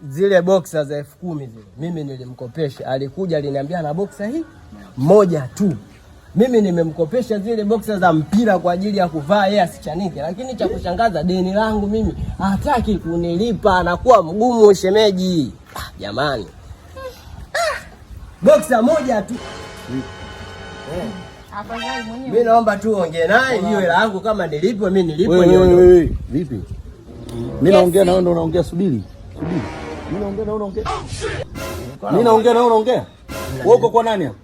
Zile boxer za 10,000 zile mimi nilimkopesha, alikuja aliniambia na boxer hii moja tu. Mimi nimemkopesha zile boxer za mpira kwa ajili ya kuvaa yeye asichanike, lakini cha kushangaza deni langu mimi hataki kunilipa, anakuwa mgumu shemeji. Jamani. Boxer moja tu. Afadhali mwenyewe. Mimi naomba tu ongee naye hiyo hela yangu kama nilipo mimi nilipo wewe. Vipi? Mimi naongea na wewe ndo unaongea, subiri. Mimi naongea na wewe unaongea. Mimi naongea na wewe unaongea. Wewe uko kwa nani hapa?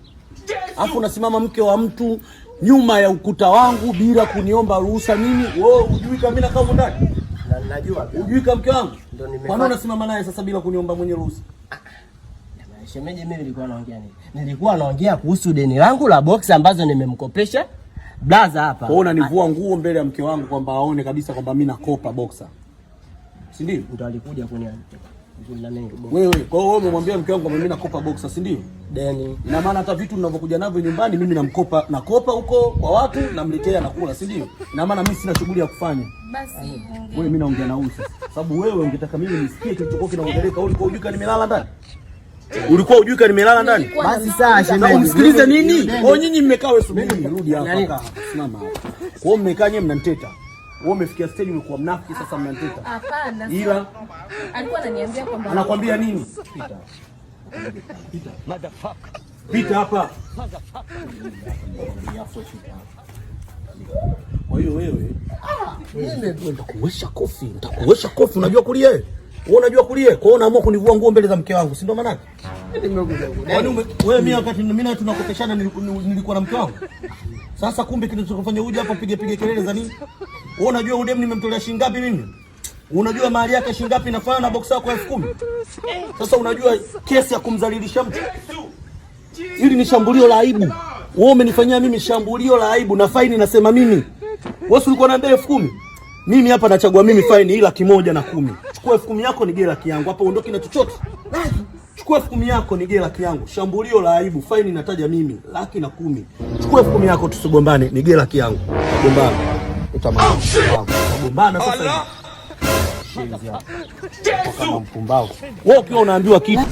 Alafu unasimama mke wa mtu nyuma ya ukuta wangu bila kuniomba ruhusa mimi. Wewe hujui kama mimi nakaa huko ndani? Na najua. Hujui kama mke wangu? Kwa nini unasimama naye sasa bila kuniomba mwenye ruhusa? Shemeji, mimi nilikuwa naongea nini? Nilikuwa naongea kuhusu deni langu la box ambazo nimemkopesha blaza hapa. Kwa unanivua nguo mbele ya mke wangu kwamba aone kabisa kwamba mimi nakopa boxer. Si ndio? Ndio alikuja kuniambia. Wewe, kwa hiyo wewe umemwambia mke wangu kwamba mimi nakopa boxer, si ndio? Deni. Ina maana hata vitu ninavyokuja navyo nyumbani mimi nakopa huko kwa watu namletea nakula, si ndio? Ina maana mimi sina shughuli ya kufanya. Basi wewe mimi naongea na huyu sasa. Sababu wewe ungetaka mimi nisikie kilichokuwa kinaongeleka, ulikuwa hujui kama nimelala ndani? Ulikuwa hujui kama nimelala ndani? Basi sawa shemeji. Umsikilize nini? Nyinyi mmekaa wewe, subiri rudi hapa. Simama hapa. Kwa hiyo mmekaa nyinyi mnaniteta. Wewe umefikia stage umekuwa mnafiki sasa mnaniteta. Hapana. Ila alikuwa ananiambia kwamba anakuambia nini? Pita. Motherfucker. Pita hapa. Kwa hiyo wewe nitakuwesha kofi, unajua kulia wewe? Wewe unajua kulia? Kwa hiyo unaamua kunivua nguo mbele za mke wangu, si ndio maana yake? Wewe mimi wakati mimi na tunakopeshana nilikuwa na mke wangu. Sasa kumbe kinachokufanya uje hapa pige kelele za nini? Wewe unajua udem nimemtolea shilingi ngapi mimi? Unajua mahali yake shilingi ngapi inafanya na box yako 10,000? Sasa unajua kesi ya kumdhalilisha mtu? Hili ni shambulio la aibu. Wewe umenifanyia mimi shambulio la aibu na faini nasema mimi. Wewe ulikuwa na ndai 10,000. Mimi hapa nachagua mimi faini ila 110. Chukua 10,000 yako nige laki yangu. Hapa uondoki na chochote. Chukua 10,000 yako nige laki yangu. Shambulio la aibu, faini nataja mimi, laki na 10. Chukua 10,000 yako tusigombane, nige laki yangu. Gombana. Utamaliza. Gombana sasa. Kama mpumbavu. Wewe ukiwa unaambiwa kitu